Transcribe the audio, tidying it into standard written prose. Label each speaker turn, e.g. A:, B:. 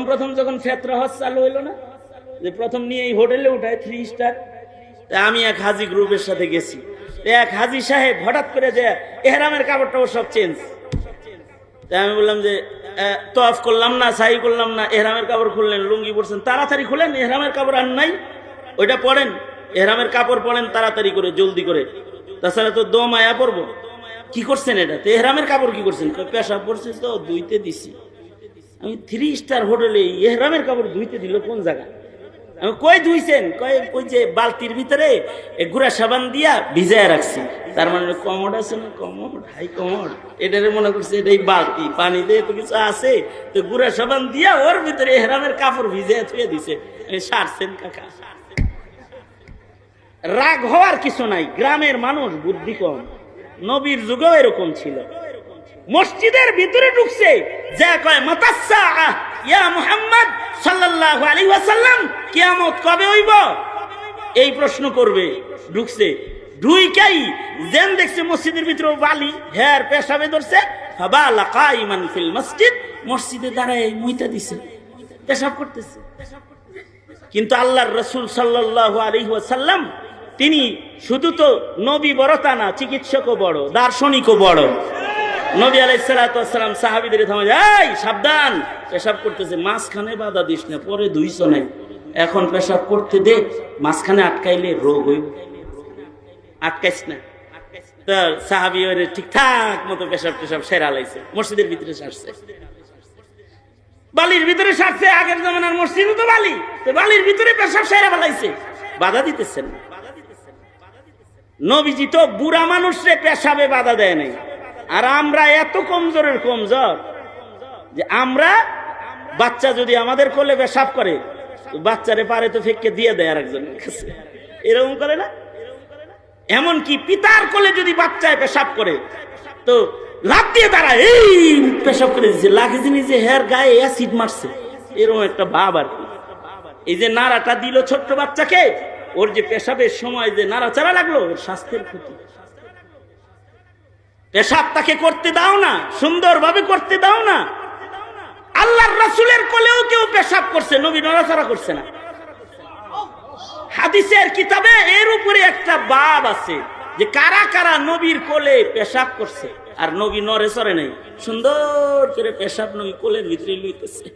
A: প্রথম যখন ফেতরা হজ চালু হইলো না, যে প্রথম নিয়ে এই হোটেলে উঠায় 3 স্টার, আমি এক হাজি গ্রুপের সাথে গেছি। এক হাজি সাহেব হঠাৎ করে যে এহরামের কাপড়টাও সব চেঞ্জ। আমি বললাম যে তওয়াফ করলাম না, সাই করলাম না, এহরামের কাপড় খুললেন, লুঙ্গি পরছেন, তাড়াতাড়ি খুলেন, এহরামের কাপড় আর নাই, ওইটা পরেন, এহরামের কাপড় পরেন তাড়াতাড়ি করে, জলদি করে, তাছাড়া তো দম আয়া পড়বো। কি করছেন এটা? তো এহরামের কাপড় কি করছেন? পেশাব পড়ছে তো ধুইতে দিছি। আমি 3 স্টার হোটেলে এহরামের কাপড় ধুইতে দিল কোন জায়গা? আমি কই ধুইছেন? কয় ওই যে বালতির ভিতরে গুড়া সাবান দিয়া ভিজায় রাখছি। তার মানে কমোড আছে না, কমোড, হাই কমোড, এটারে মনে করছে এটাই বালতি, পানি দিয়ে তো কিছু আছে, তো গুড়া সাবান দিয়া ওর ভিতরে এহরামের কাপড় ভিজায় থুয়ে দিছে। সারছেন কাকা, রাগ হওয়ার কিছু নাই। গ্রামের মানুষ বুদ্ধি কম, নবীর যুগেও এরকম ছিল। মসজিদের ভিতরে ঢুকছে, যা কয় মাতাসা ইয়া মুহাম্মদ সাল্লাল্লাহু আলাইহি ওয়াসাল্লাম, কিয়ামত কবে হইব, এই প্রশ্ন করবে। ঢুকছে, ঢুইকাই যেন দেখছে মসজিদের ভিতরে বালি, হের পেশাবে ধরছে, ফাবালা কাইমান ফিল মসজিদ, মসজিদে দাঁড়ায় মুইতা দিছে, পেশাব করতেছে। কিন্তু আল্লাহর রাসূল সাল্লাল্লাহু আলাইহি ওয়াসাল্লাম তিনি শুধু তো নবী বড় তা না, চিকিৎসকও বড়, দার্শনিকও বড়। নবী আলাইহিস সালাতু ওয়াস সালাম সাহাবীদের থামায়, এই সাবধান, পেশাব করতেছে, মাঝখানে বাধা দিস না, পরে ধুইছ নাই, এখন পেশাব করতে দে, মাঝখানে আটকাইলে রোগ হইব, আটকাইস না। তো সাহাবী ওরে ঠিকঠাক মতো পেশাব টেশাব সেরা লাইছে, মসজিদের ভিতরে সারছে, বালির ভিতরে সারছে। আগের জামানার মসজিদ তো বালি, তো বালির ভিতরে পেশাব সেরা ফেলাইছে, বাধা দিতেছেন। নবীজি তো বুড়া মানুষরে পেশাবে বাধা দেয় নাই। আর আমরা এত কমজোরের কমজোর যে আমরা, বাচ্চা যদি আমাদের কোলে পেশাব করে, বাচ্চারে পারে তো ফেঁকে দিয়ে দেয় আরেকজনের কাছে, এরকম করে না? এমনকি পিতার কোলে যদি বাচ্চায় পেশাব করে তো লাফ দিয়ে দাঁড়ায়, এই পেশাব করে দিচ্ছে, লাগে যিনি যে হের গায়ে অ্যাসিড মারছে, এরকম একটা ভাব আর কি। এই যে নাড়াটা দিল ছোট্ট বাচ্চাকে, ওর যে পেশাবের সময় যে নাড়াচাড়া লাগলো, ওর স্বাস্থ্যের ক্ষতি। পেশাব তাকে করতে দাও না, সুন্দরভাবে করতে দাও না। আল্লাহর রাসূলের কোলেও কেউ পেশাব করছে, নবী নড়াচড়া করছে না। হাদিসের কিতাবে এর উপরে একটা বাব আছে যে কারা কারা নবীর কোলে পেশাব করছে আর নবী নড়ে চড়ে নাই, সুন্দর করে পেশাব নবী কোলের ভিতরে লইতেছে।